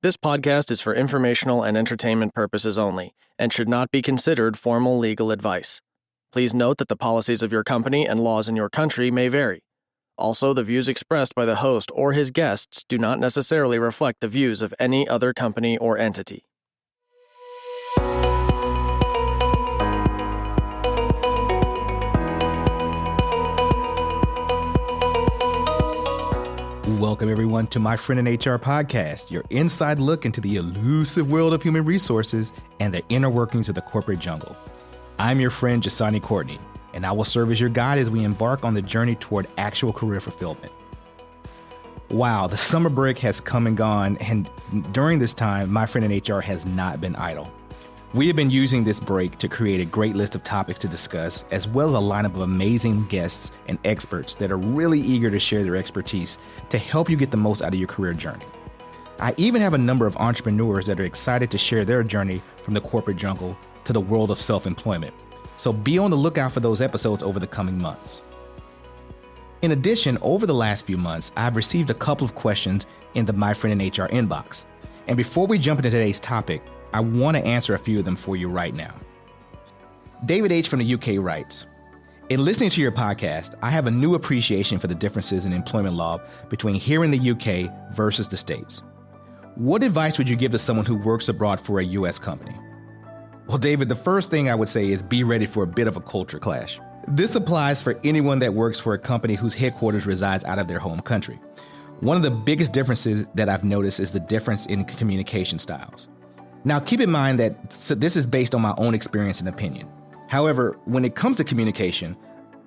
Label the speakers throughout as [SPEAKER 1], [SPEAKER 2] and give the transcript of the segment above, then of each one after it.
[SPEAKER 1] This podcast is for informational and entertainment purposes only and should not be considered formal legal advice. Please note that the policies of your company and laws in your country may vary. Also, the views expressed by the host or his guests do not necessarily reflect the views of any other company or entity.
[SPEAKER 2] Welcome, everyone, to My Friend in HR podcast, your inside look into the elusive world of human resources and the inner workings of the corporate jungle. I'm your friend, Jasani Courtney, and I will serve as your guide as we embark on the journey toward actual career fulfillment. Wow, the summer break has come and gone, and during this time, My Friend in HR has not been idle. We have been using this break to create a great list of topics to discuss, as well as a lineup of amazing guests and experts that are really eager to share their expertise to help you get the most out of your career journey. I even have a number of entrepreneurs that are excited to share their journey from the corporate jungle to the world of self-employment. So be on the lookout for those episodes over the coming months. In addition, over the last few months, I've received a couple of questions in the My Friend in HR inbox. And before we jump into today's topic, I want to answer a few of them for you right now. David H. from the UK writes, in listening to your podcast, I have a new appreciation for the differences in employment law between here in the UK versus the States. What advice would you give to someone who works abroad for a US company? Well, David, the first thing I would say is be ready for a bit of a culture clash. This applies for anyone that works for a company whose headquarters resides out of their home country. One of the biggest differences that I've noticed is the difference in communication styles. Now, keep in mind that this is based on my own experience and opinion. However, when it comes to communication,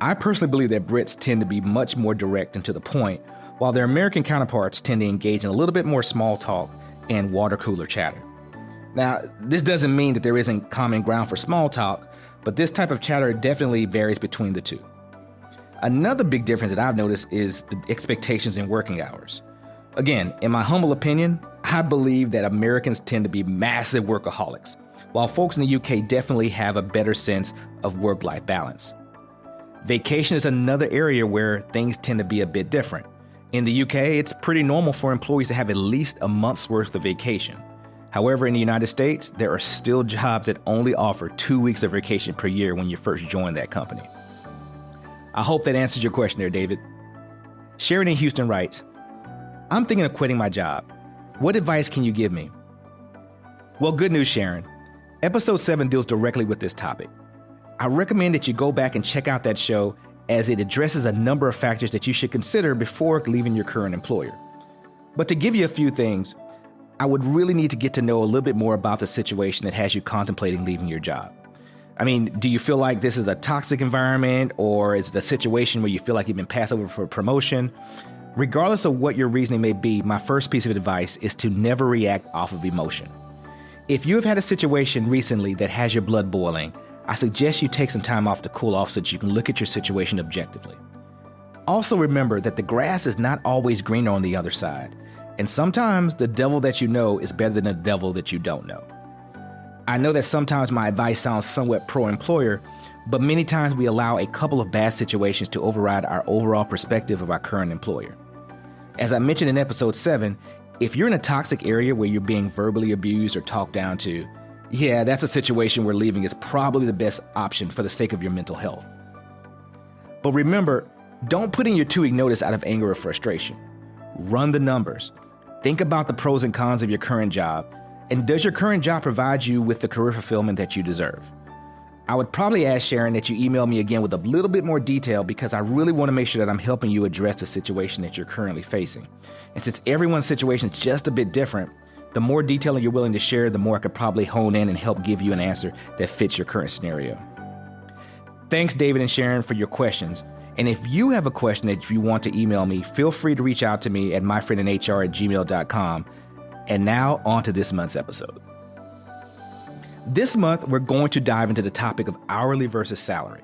[SPEAKER 2] I personally believe that Brits tend to be much more direct and to the point, while their American counterparts tend to engage in a little bit more small talk and water cooler chatter. Now, this doesn't mean that there isn't common ground for small talk, but this type of chatter definitely varies between the two. Another big difference that I've noticed is the expectations in working hours. Again, in my humble opinion, I believe that Americans tend to be massive workaholics, while folks in the UK definitely have a better sense of work-life balance. Vacation is another area where things tend to be a bit different. In the UK, it's pretty normal for employees to have at least a month's worth of vacation. However, in the United States, there are still jobs that only offer 2 weeks of vacation per year when you first join that company. I hope that answers your question there, David. Sharon in Houston writes, I'm thinking of quitting my job. What advice can you give me? Well, good news, Sharon. Episode 7 deals directly with this topic. I recommend that you go back and check out that show as it addresses a number of factors that you should consider before leaving your current employer. But to give you a few things, I would really need to get to know a little bit more about the situation that has you contemplating leaving your job. I mean, do you feel like this is a toxic environment, or is it a situation where you feel like you've been passed over for a promotion? Regardless of what your reasoning may be, my first piece of advice is to never react off of emotion. If you have had a situation recently that has your blood boiling, I suggest you take some time off to cool off so that you can look at your situation objectively. Also remember that the grass is not always greener on the other side, and sometimes the devil that you know is better than the devil that you don't know. I know that sometimes my advice sounds somewhat pro-employer, but many times we allow a couple of bad situations to override our overall perspective of our current employer. As I mentioned in episode 7, if you're in a toxic area where you're being verbally abused or talked down to, yeah, that's a situation where leaving is probably the best option for the sake of your mental health. But remember, don't put in your 2-week notice out of anger or frustration. Run the numbers. Think about the pros and cons of your current job, and does your current job provide you with the career fulfillment that you deserve? I would probably ask Sharon that you email me again with a little bit more detail because I really want to make sure that I'm helping you address the situation that you're currently facing. And since everyone's situation is just a bit different, the more detail you're willing to share, the more I could probably hone in and help give you an answer that fits your current scenario. Thanks, David and Sharon, for your questions. And if you have a question that you want to email me, feel free to reach out to me at myfriendinhr@gmail.com. And now on to this month's episode. This month, we're going to dive into the topic of hourly versus salary.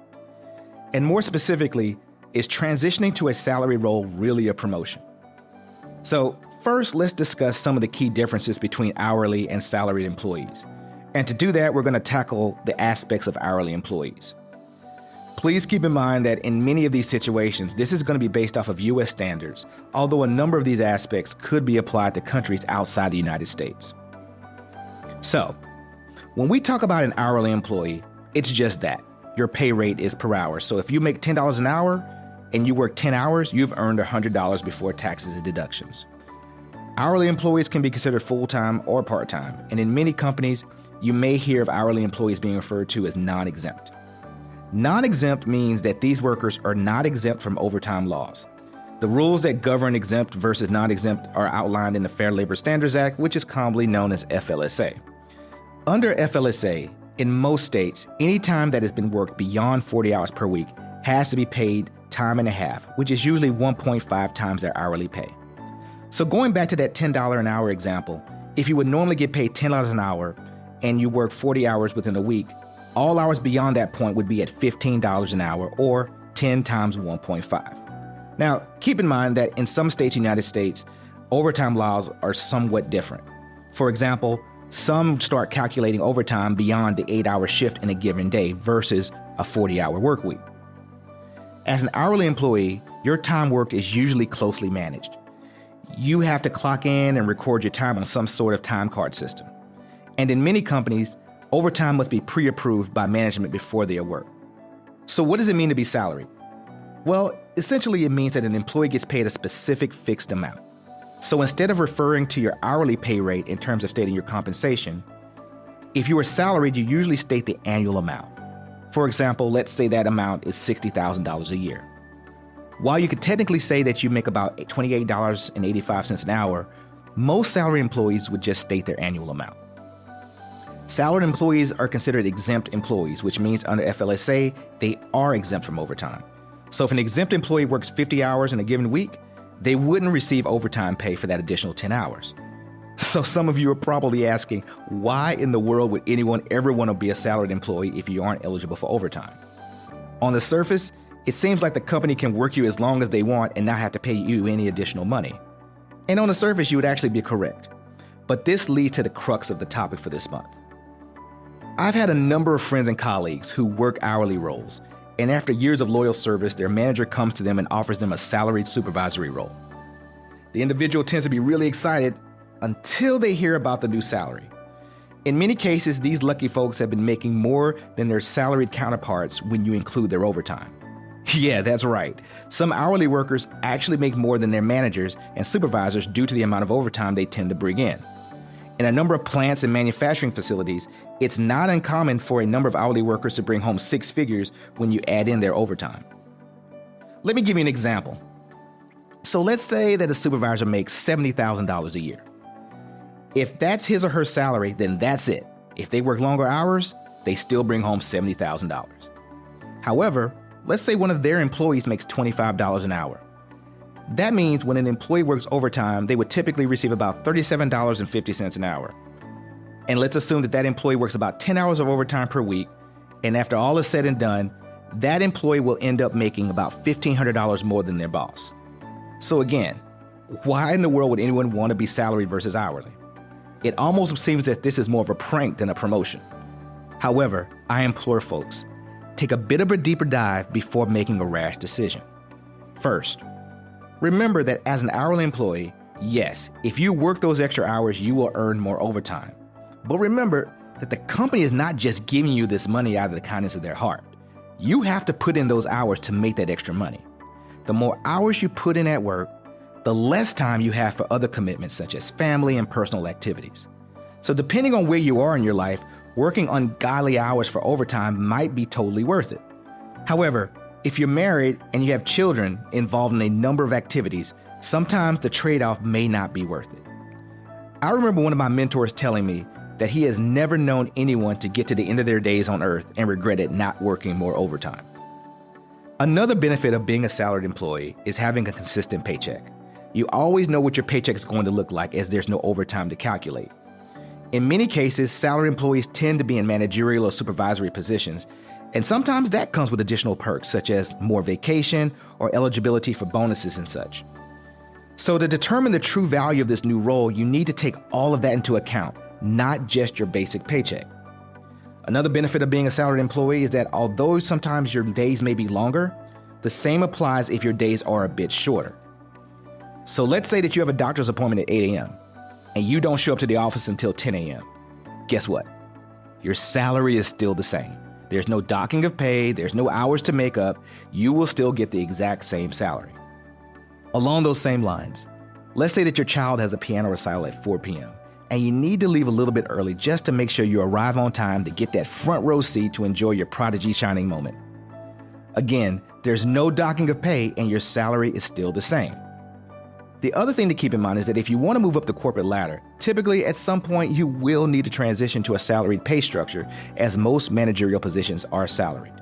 [SPEAKER 2] And more specifically, is transitioning to a salary role really a promotion? So first, let's discuss some of the key differences between hourly and salaried employees. And to do that, we're going to tackle the aspects of hourly employees. Please keep in mind that in many of these situations, this is going to be based off of U.S. standards, although a number of these aspects could be applied to countries outside the United States. So, when we talk about an hourly employee, it's just that. Your pay rate is per hour. So if you make $10 an hour and you work 10 hours, you've earned $100 before taxes and deductions. Hourly employees can be considered full-time or part-time, and in many companies, you may hear of hourly employees being referred to as non-exempt. Non-exempt means that these workers are not exempt from overtime laws. The rules that govern exempt versus non-exempt are outlined in the Fair Labor Standards Act, which is commonly known as FLSA. Under FLSA, in most states, any time that has been worked beyond 40 hours per week has to be paid time and a half, which is usually 1.5 times their hourly pay. So going back to that $10 an hour example, if you would normally get paid $10 an hour and you work 40 hours within a week, all hours beyond that point would be at $15 an hour, or 10 times 1.5. Now, keep in mind that in some states in the United States, overtime laws are somewhat different. For example, some start calculating overtime beyond the 8-hour shift in a given day versus a 40-hour work week. As an hourly employee, your time worked is usually closely managed. You have to clock in and record your time on some sort of time card system. And in many companies, overtime must be pre-approved by management before they are worked. So what does it mean to be salaried? Well, essentially it means that an employee gets paid a specific fixed amount. So instead of referring to your hourly pay rate in terms of stating your compensation, if you are salaried, you usually state the annual amount. For example, let's say that amount is $60,000 a year. While you could technically say that you make about $28.85 an hour, most salary employees would just state their annual amount. Salaried employees are considered exempt employees, which means under FLSA, they are exempt from overtime. So if an exempt employee works 50 hours in a given week, they wouldn't receive overtime pay for that additional 10 hours. So some of you are probably asking, why in the world would anyone ever want to be a salaried employee if you aren't eligible for overtime? On the surface, it seems like the company can work you as long as they want and not have to pay you any additional money. And on the surface, you would actually be correct. But this leads to the crux of the topic for this month. I've had a number of friends and colleagues who work hourly roles, and after years of loyal service, their manager comes to them and offers them a salaried supervisory role. The individual tends to be really excited until they hear about the new salary. In many cases, these lucky folks have been making more than their salaried counterparts when you include their overtime. Yeah, that's right. Some hourly workers actually make more than their managers and supervisors due to the amount of overtime they tend to bring in. In a number of plants and manufacturing facilities, it's not uncommon for a number of hourly workers to bring home 6 figures when you add in their overtime. Let me give you an example. So let's say that a supervisor makes $70,000 a year. If that's his or her salary, then that's it. If they work longer hours, they still bring home $70,000. However, let's say one of their employees makes $25 an hour. That means when an employee works overtime, they would typically receive about $37.50 an hour. And let's assume that that employee works about 10 hours of overtime per week, and after all is said and done, that employee will end up making about $1,500 more than their boss. So again, why in the world would anyone want to be salaried versus hourly? It almost seems that this is more of a prank than a promotion. However, I implore folks, take a bit of a deeper dive before making a rash decision. First, remember that as an hourly employee, yes, if you work those extra hours, you will earn more overtime. But remember that the company is not just giving you this money out of the kindness of their heart. You have to put in those hours to make that extra money. The more hours you put in at work, the less time you have for other commitments such as family and personal activities. So depending on where you are in your life, working ungodly hours for overtime might be totally worth it. However, if you're married and you have children involved in a number of activities, sometimes the trade-off may not be worth it. I remember one of my mentors telling me that he has never known anyone to get to the end of their days on earth and regretted not working more overtime. Another benefit of being a salaried employee is having a consistent paycheck. You always know what your paycheck is going to look like as there's no overtime to calculate. In many cases, salaried employees tend to be in managerial or supervisory positions, and sometimes that comes with additional perks such as more vacation or eligibility for bonuses and such. So to determine the true value of this new role, you need to take all of that into account, not just your basic paycheck. Another benefit of being a salaried employee is that although sometimes your days may be longer, the same applies if your days are a bit shorter. So let's say that you have a doctor's appointment at 8 a.m. and you don't show up to the office until 10 a.m. Guess what? Your salary is still the same. There's no docking of pay, there's no hours to make up. You will still get the exact same salary. Along those same lines, let's say that your child has a piano recital at 4 p.m. and you need to leave a little bit early just to make sure you arrive on time to get that front row seat to enjoy your prodigy shining moment. Again, there's no docking of pay and your salary is still the same. The other thing to keep in mind is that if you want to move up the corporate ladder, typically at some point you will need to transition to a salaried pay structure, as most managerial positions are salaried.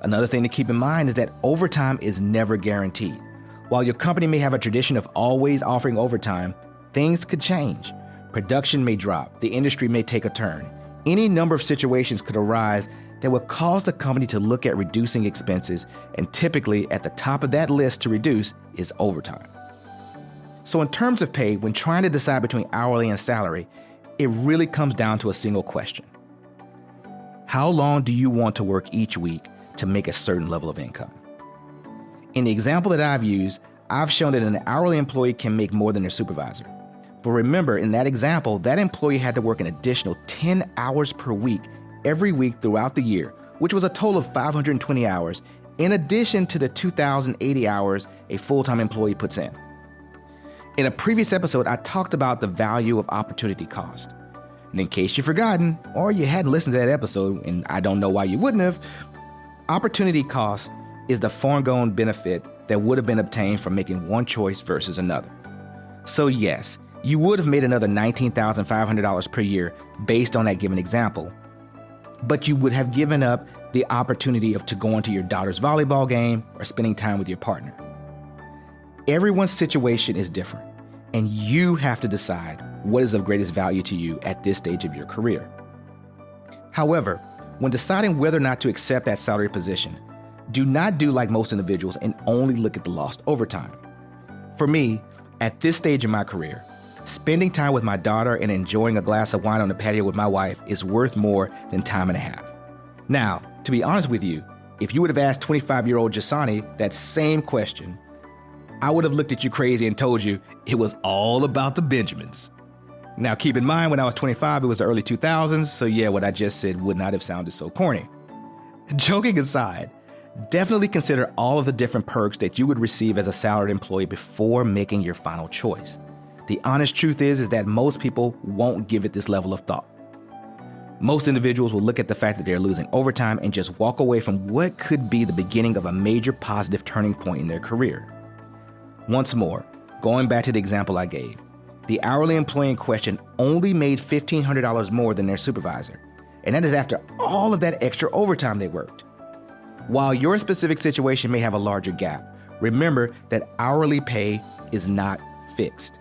[SPEAKER 2] Another thing to keep in mind is that overtime is never guaranteed. While your company may have a tradition of always offering overtime, things could change. Production may drop, the industry may take a turn. Any number of situations could arise that would cause the company to look at reducing expenses, and typically at the top of that list to reduce is overtime. So in terms of pay, when trying to decide between hourly and salary, it really comes down to a single question. How long do you want to work each week to make a certain level of income? In the example that I've used, I've shown that an hourly employee can make more than their supervisor. But remember, in that example, that employee had to work an additional 10 hours per week every week throughout the year, which was a total of 520 hours, in addition to the 2,080 hours a full-time employee puts in. In a previous episode, I talked about the value of opportunity cost. And in case you've forgotten, or you hadn't listened to that episode, and I don't know why you wouldn't have, opportunity cost is the foregone benefit that would have been obtained from making one choice versus another. So yes, you would have made another $19,500 per year based on that given example, but you would have given up the opportunity to going to your daughter's volleyball game or spending time with your partner. Everyone's situation is different, and you have to decide what is of greatest value to you at this stage of your career. However, when deciding whether or not to accept that salary position, do not do like most individuals and only look at the lost overtime. For me, at this stage in my career, spending time with my daughter and enjoying a glass of wine on the patio with my wife is worth more than time and a half. Now, to be honest with you, if you would have asked 25-year-old Jasani that same question, I would have looked at you crazy and told you it was all about the Benjamins. Now, keep in mind, when I was 25, it was the early 2000s, so yeah, what I just said would not have sounded so corny. Joking aside, definitely consider all of the different perks that you would receive as a salaried employee before making your final choice. The honest truth is that most people won't give it this level of thought. Most individuals will look at the fact that they're losing overtime and just walk away from what could be the beginning of a major positive turning point in their career. Once more, going back to the example I gave, the hourly employee in question only made $1,500 more than their supervisor, and that is after all of that extra overtime they worked. While your specific situation may have a larger gap, remember that hourly pay is not fixed.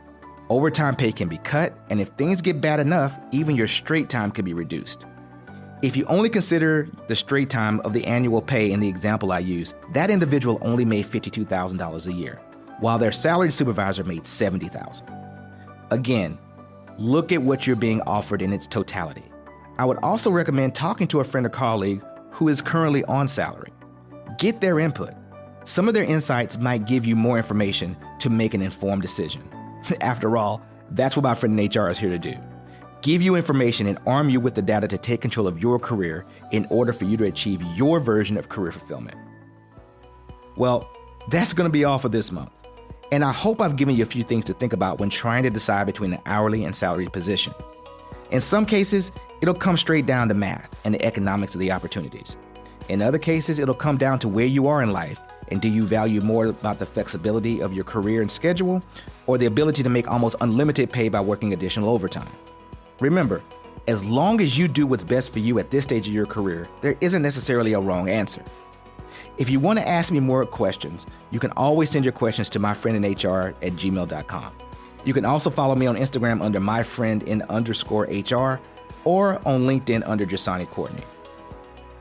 [SPEAKER 2] Overtime pay can be cut, and if things get bad enough, even your straight time could be reduced. If you only consider the straight time of the annual pay in the example I used, that individual only made $52,000 a year, while their salaried supervisor made $70,000. Again, look at what you're being offered in its totality. I would also recommend talking to a friend or colleague who is currently on salary. Get their input. Some of their insights might give you more information to make an informed decision. After all, that's what my friend in HR is here to do. Give you information and arm you with the data to take control of your career in order for you to achieve your version of career fulfillment. Well, that's going to be all for this month. And I hope I've given you a few things to think about when trying to decide between an hourly and salaried position. In some cases, it'll come straight down to math and the economics of the opportunities. In other cases, it'll come down to where you are in life, and do you value more about the flexibility of your career and schedule, or the ability to make almost unlimited pay by working additional overtime? Remember, as long as you do what's best for you at this stage of your career, there isn't necessarily a wrong answer. If you want to ask me more questions, you can always send your questions to myfriendinhr@gmail.com. You can also follow me on Instagram under myfriendin_HR or on LinkedIn under Jasani Courtney.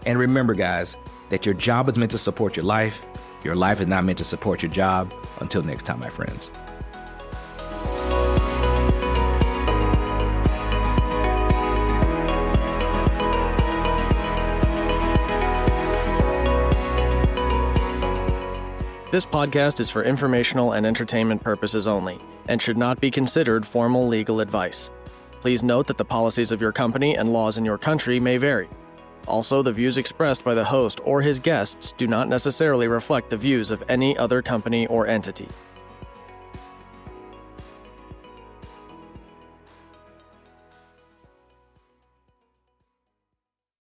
[SPEAKER 2] And remember, guys, that your job is meant to support your life. Your life is not meant to support your job. Until next time, my friends.
[SPEAKER 1] This podcast is for informational and entertainment purposes only and should not be considered formal legal advice. Please note that the policies of your company and laws in your country may vary. Also, the views expressed by the host or his guests do not necessarily reflect the views of any other company or entity.